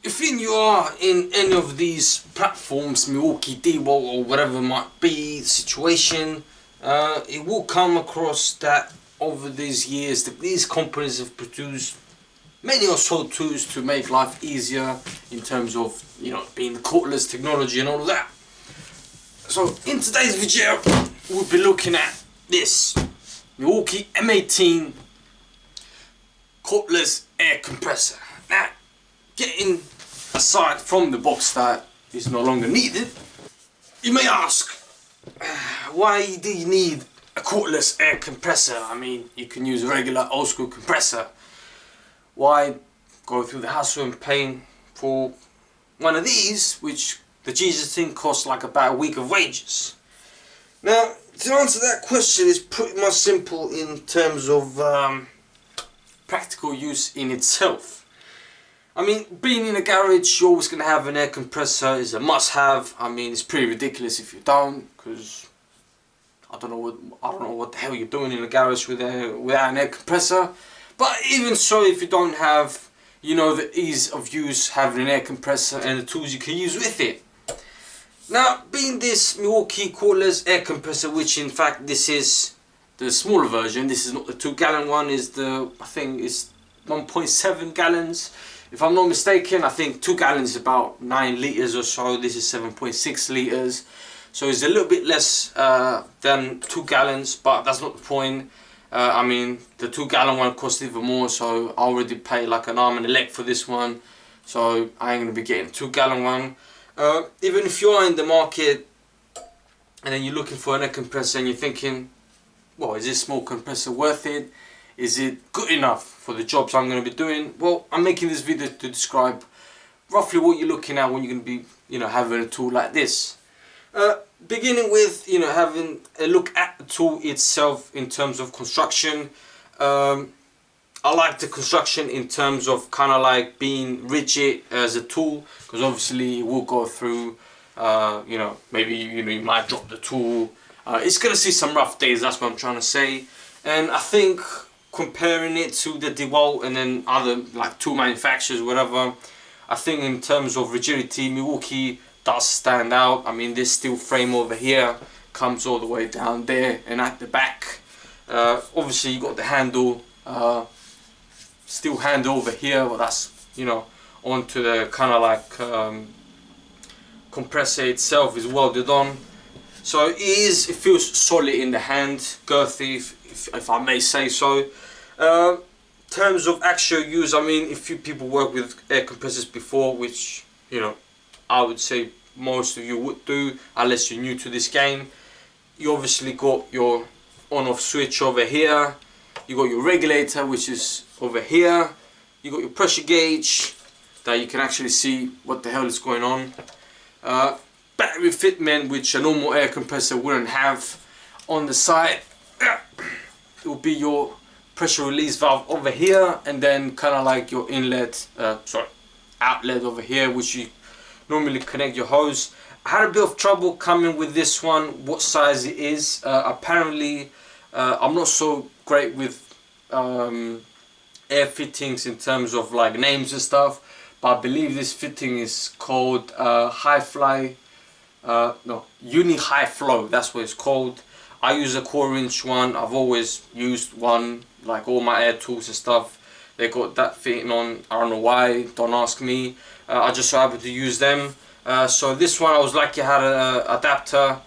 If you are in any of these platforms, Milwaukee, D-Wall or whatever might be the situation, it will come across that over these years that these companies have produced many or so tools to make life easier in terms of, you know, being the cordless technology and all of that. So in today's video we'll be looking at this Milwaukee M18 Cordless air compressor. Now, getting aside from the box that is no longer needed, you may ask, why do you need a cordless air compressor? I mean, you can use a regular old school compressor. Why go through the hassle and pain for one of these, which the Jesus thing costs like about a week of wages? Now, to answer that question is pretty much simple in terms of practical use in itself. I mean, being in a garage, you're always going to have an air compressor. Is a must-have. I mean, it's pretty ridiculous if you don't, because I don't know what the hell you're doing in a garage without an air compressor. But even so, if you don't have, you know, the ease of use having an air compressor and the tools you can use with it. Now, being this Milwaukee cordless air compressor, which in fact this is the smaller version, this is not the 2-gallon one, is the, I think it's 1.7 gallons. If I'm not mistaken, I think 2 gallons is about 9 litres or so. This is 7.6 litres. So it's a little bit less than 2 gallons, but that's not the point. I mean, the 2-gallon one costs even more, so I already pay like an arm and a leg for this one. So I ain't going to be getting a 2-gallon one. Even if you are in the market and then you're looking for an air compressor and you're thinking, well, is this small compressor worth it? Is it good enough for the jobs I'm going to be doing? Well, I'm making this video to describe roughly what you're looking at when you're going to be, you know, having a tool like this. Beginning with, you know, having a look at the tool itself in terms of construction. I like the construction in terms of kind of like being rigid as a tool, because obviously it will go through, you know, maybe, you know, you might drop the tool. It's going to see some rough days, that's what I'm trying to say. And I think comparing it to the DeWalt and then other like tool manufacturers, whatever, I think in terms of rigidity, Milwaukee does stand out. I mean, this steel frame over here comes all the way down there and at the back. Obviously you got the handle, steel handle over here, but that's, you know, onto the kind of like compressor itself is welded on. So it feels solid in the hand, girthy if I may say so. In terms of actual use, I mean, if you people work with air compressors before, which, you know, I would say most of you would do, unless you're new to this game. You obviously got your on-off switch over here. You got your regulator, which is over here. You got your pressure gauge that you can actually see what the hell is going on. Battery fitment, which a normal air compressor wouldn't have. On the side, it will be your pressure release valve over here, and then kind of like your outlet over here, which you normally connect your hose. I had a bit of trouble coming with this one, what size it is. Apparently, I'm not so great with air fittings in terms of like names and stuff, but I believe this fitting is called Uni High Flow, that's what it's called. I use a 1/4-inch one. I've always used one, like all my air tools and stuff. They got that fitting on. I don't know why, don't ask me. I just so happened to use them. So this one I was lucky I had an adapter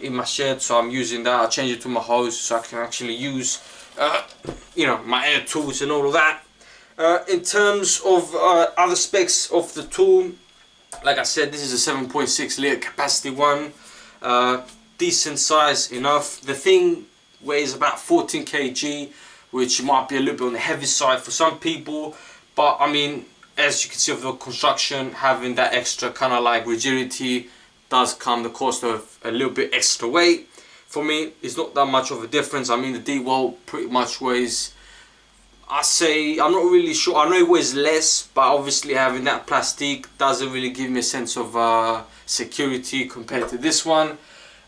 in my shed, so I'm using that. I changed it to my hose so I can actually use you know, my air tools and all of that. In terms of other specs of the tool, like I said, this is a 7.6 litre capacity one. Decent size enough. The thing weighs about 14 kg, which might be a little bit on the heavy side for some people, but I mean, as you can see of the construction, having that extra kind of like rigidity does come the cost of a little bit extra weight. For me, it's not that much of a difference. I mean, the DeWalt pretty much weighs, I say, I'm not really sure, I know it weighs less, but obviously having that plastic doesn't really give me a sense of security compared to this one.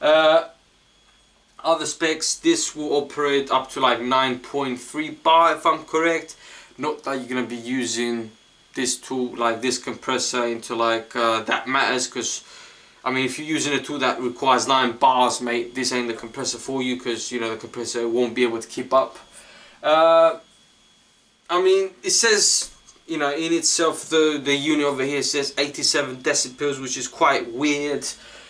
Other specs, this will operate up to like 9.3 bar if I'm correct. Not that you're going to be using this tool, like this compressor, into like that matters, because I mean, if you're using a tool that requires 9 bars, mate, this ain't the compressor for you, because you know the compressor won't be able to keep up. I mean, it says, you know, in itself, the unit over here says 87 decibels, which is quite weird,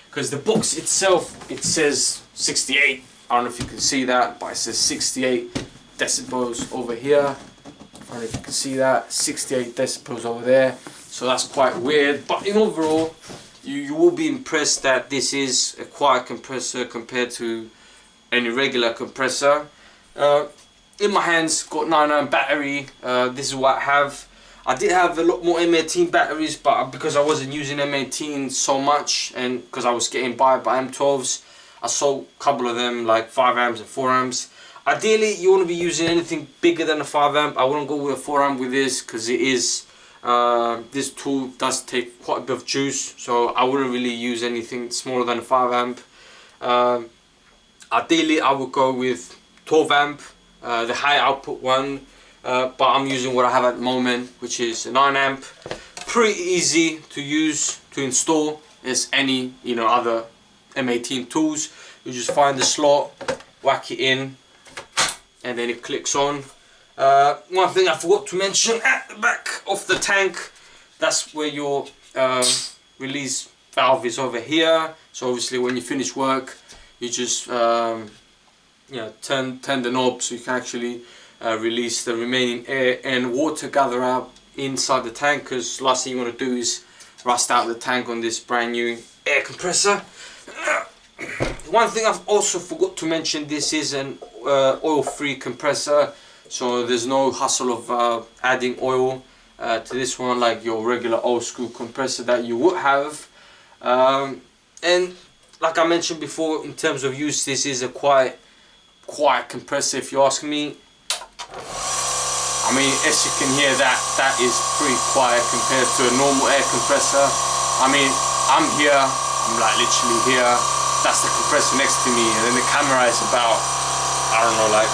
because the box itself, it says 68. I don't know if you can see that, but it says 68 decibels over here. I don't know if you can see that, 68 decibels over there. So that's quite weird, but in overall, you will be impressed that this is a quiet compressor compared to any regular compressor. In my hands, got 9 battery. This is what I have. I did have a lot more M18 batteries, but because I wasn't using M18 so much, and because I was getting by M12s, I sold a couple of them, like 5 amps and 4 amps. Ideally, you want to be using anything bigger than a 5 amp. I wouldn't go with a 4 amp with this, because it is this tool does take quite a bit of juice, so I wouldn't really use anything smaller than a 5 amp. Ideally, I would go with 12 amp, the high output one, but I'm using what I have at the moment, which is a 9 amp. Pretty easy to use, to install as any, you know, other M18 tools. You just find the slot, whack it in, and then it clicks on. One thing I forgot to mention, at the back of the tank, that's where your release valve is over here. So obviously when you finish work, you just you know, turn the knob so you can actually release the remaining air and water gather out inside the tank, because last thing you want to do is rust out the tank on this brand new air compressor. One thing I've also forgot to mention, this is an oil-free compressor, so there's no hassle of adding oil to this one like your regular old school compressor that you would have. And like I mentioned before, in terms of use, this is a quiet compressor if you ask me. I mean, as you can hear, that is pretty quiet compared to a normal air compressor. I mean, I'm here, I'm like literally here, that's the compressor next to me, and then the camera is about, I don't know, like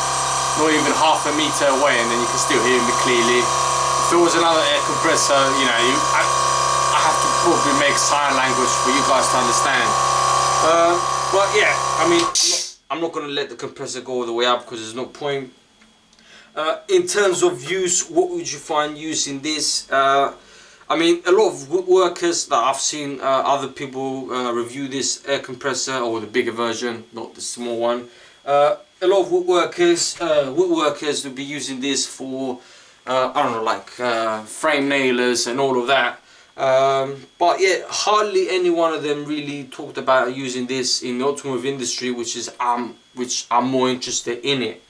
not even half a meter away, and then you can still hear me clearly. If there was another air compressor, you know, I have to probably make sign language for you guys to understand. But yeah, I mean, I'm not going to let the compressor go all the way up, because there's no point. In terms of use, what would you find using this? I mean, a lot of woodworkers that I've seen other people review this air compressor, or the bigger version, not the small one. A lot of woodworkers will be using this for, I don't know, like frame nailers and all of that. But yeah, hardly any one of them really talked about using this in the automotive industry, which I'm more interested in it.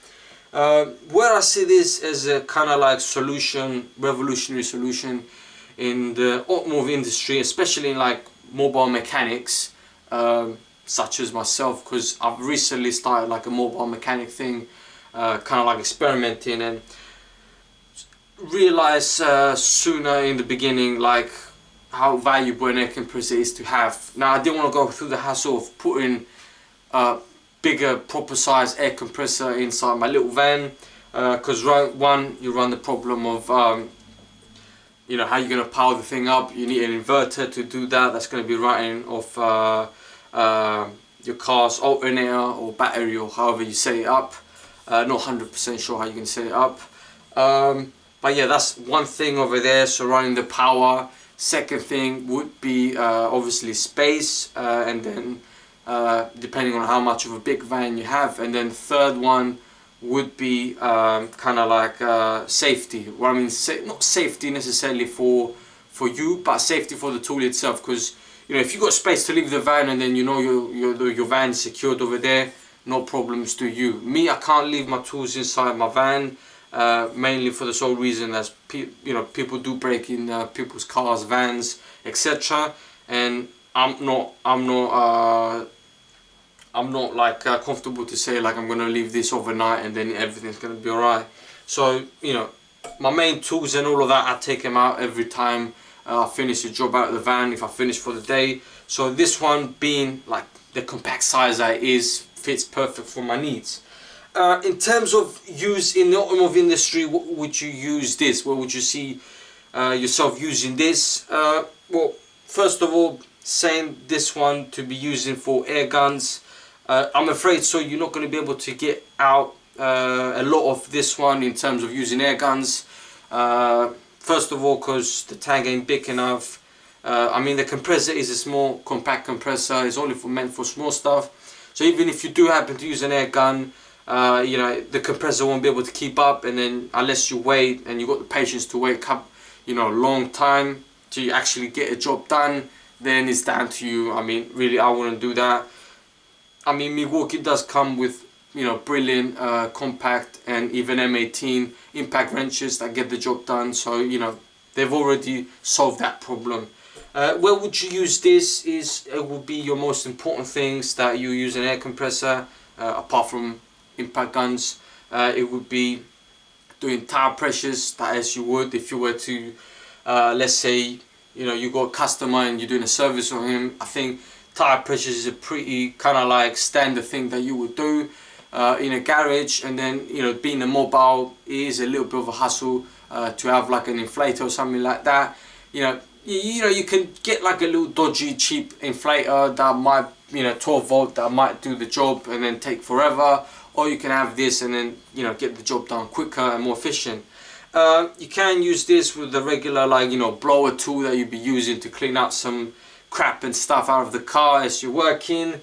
Where I see this as a kind of like solution, revolutionary solution in the automotive industry, especially in like mobile mechanics, such as myself, because I've recently started like a mobile mechanic thing, kind of like experimenting, and realized sooner in the beginning like how valuable an air compressor is to have. Now, I didn't want to go through the hassle of putting bigger, proper size air compressor inside my little van, because one, you run the problem of you know, how you're going to power the thing up. You need an inverter to do that. That's going to be running off your car's alternator or battery, or however you set it up. Not 100% sure how you can set it up, but yeah, that's one thing over there, so running the power. Second thing would be obviously space, and then depending on how much of a big van you have, and then third one would be kind of like safety. Well, I mean, not safety necessarily for you, but safety for the tool itself, because you know, if you've got space to leave the van, and then you know your van is secured over there, no problems to you. Me, I can't leave my tools inside my van, mainly for the sole reason as you know, people do break in people's cars, vans, etc. And I'm not like comfortable to say like I'm gonna leave this overnight and then everything's gonna be alright. So you know, my main tools and all of that, I take them out every time I finish a job out of the van, if I finish for the day. So this one, being like the compact size that it is, fits perfect for my needs. In terms of use in the automotive industry, what would you use this? Where would you see yourself using this. Well, first of all, saying this one to be using for air guns, I'm afraid so you're not going to be able to get out a lot of this one in terms of using air guns. First of all, because the tank ain't big enough. I mean, the compressor is a small compact compressor. It's only meant for small stuff. So even if you do happen to use an air gun, you know, the compressor won't be able to keep up. And then unless you wait and you got the patience to wait up, you know, a long time to actually get a job done, then it's down to you. I mean, really, I wouldn't do that. I mean, Milwaukee does come with, you know, brilliant compact and even M18 impact wrenches that get the job done. So, you know, they've already solved that problem. Where would you use this is, it would be your most important things that you use an air compressor, apart from impact guns. It would be doing tire pressures, that as you would if you were to, let's say, you know, you got a customer and you're doing a service on him. I think tire pressures is a pretty kind of like standard thing that you would do in a garage. And then, you know, being a mobile, it is a little bit of a hassle to have like an inflator or something like that. You know, you can get like a little dodgy cheap inflator that might, you know, 12 volt, that might do the job and then take forever. Or you can have this and then, you know, get the job done quicker and more efficient. You can use this with the regular, like, you know, blower tool that you'd be using to clean out some crap and stuff out of the car as you're working.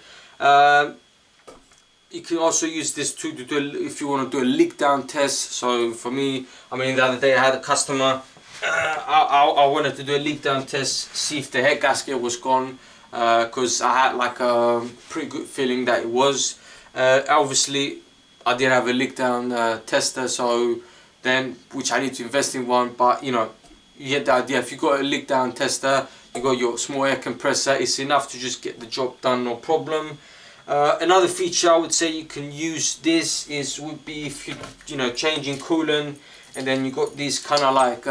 You can also use this to do if you want to do a leak down test. So for me, I mean, the other day I had a customer, I wanted to do a leak down test, see if the head gasket was gone, because I had like a pretty good feeling that it was. Obviously I didn't have a leak down tester, so then, which I need to invest in one, but you know, you get the idea. If you got a leak down tester, you got your small air compressor, it's enough to just get the job done, no problem. Another feature I would say you can use this would be if you know, changing coolant, and then you got these kind of like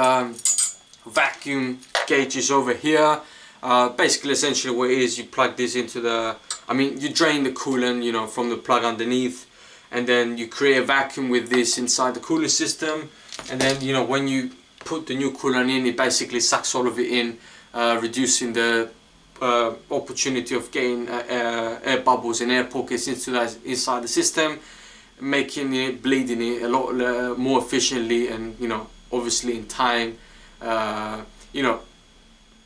vacuum gauges over here. Basically, essentially what it is, you plug this into the, I mean, you drain the coolant, you know, from the plug underneath, and then you create a vacuum with this inside the cooling system. And then, you know, when you put the new coolant in, it basically sucks all of it in, reducing the opportunity of getting air bubbles and air pockets inside the system, making it, bleeding it a lot more efficiently, and, you know, obviously in time. You know,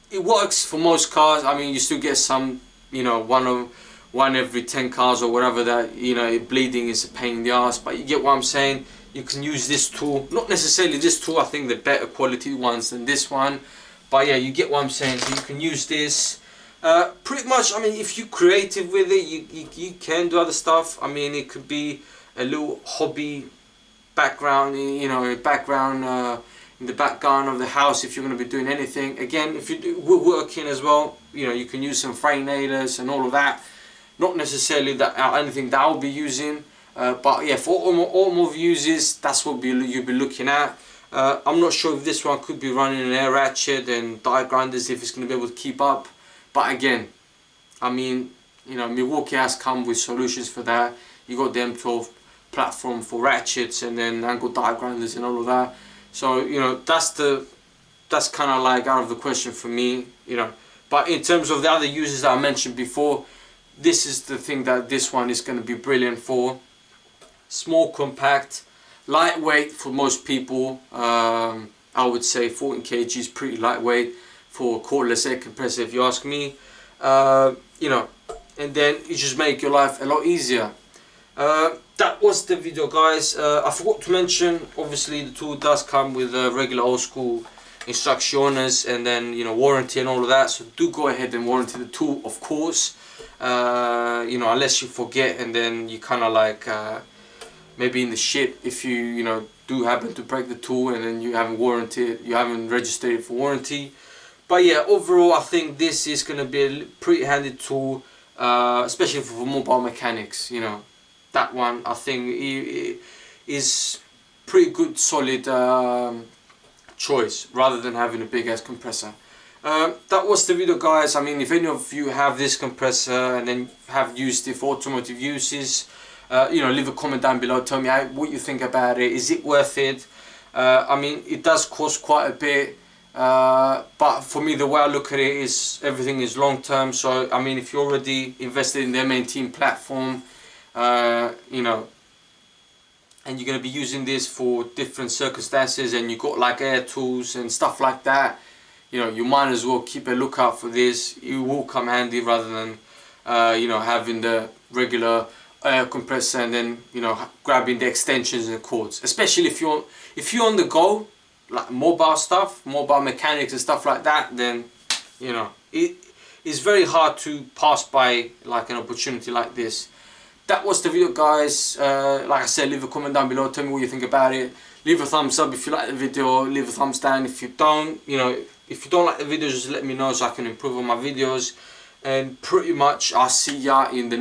it works for most cars. I mean, you still get some, you know, one every 10 cars or whatever that, you know, bleeding is a pain in the ass, but you get what I'm saying. You can use this tool, not necessarily this tool, I think the better quality ones than this one, but yeah, you get what I'm saying. So you can use this pretty much. I mean, if you're creative with it, you can do other stuff. I mean, it could be a little hobby background, you know, background in the back garden of the house if you're going to be doing anything. Again, if you're woodworking as well, you know, you can use some frame nailers and all of that. Not necessarily that anything that I'll be using, but yeah, for automotive uses, that's what you'll be looking at. I'm not sure if this one could be running an air ratchet and die grinders, if it's going to be able to keep up. But again, I mean, you know, Milwaukee has come with solutions for that. You got the M12 platform for ratchets, and then angle die grinders and all of that. So, you know, that's kind of like out of the question for me, you know. But in terms of the other uses that I mentioned before, this is the thing that this one is going to be brilliant for. Small, compact, lightweight for most people. I would say 14 kg is pretty lightweight for a cordless air compressor, if you ask me. You know, and then it just make your life a lot easier. That was the video, guys. I forgot to mention, obviously the tool does come with a regular old school instructions, and then, you know, warranty and all of that. So do go ahead and warranty the tool, of course. You know, unless you forget, and then you kind of like maybe in the shit if you know, do happen to break the tool and then you haven't registered it for warranty. But yeah, overall I think this is going to be a pretty handy tool, especially for mobile mechanics. You know, that one I think is pretty good, solid choice rather than having a big ass compressor. That was the video, guys. I mean, if any of you have this compressor and then have used it for automotive uses, you know, leave a comment down below, tell me what you think about it. Is it worth it? I mean, it does cost quite a bit. But for me, the way I look at it is everything is long term. So I mean, if you're already invested in the M18 platform, you know, and you're going to be using this for different circumstances, and you got like air tools and stuff like that, you know, you might as well keep a lookout for this. It will come handy rather than you know, having the regular air compressor and then, you know, grabbing the extensions and cords. Especially if you're on the go, like mobile stuff, mobile mechanics and stuff like that, then, you know, it is very hard to pass by like an opportunity like this. That was the video, guys. Like I said, leave a comment down below, tell me what you think about it. Leave a thumbs up if you like the video, leave a thumbs down if you don't. You know, if you don't like the video, just let me know so I can improve on my videos. And pretty much I'll see ya in the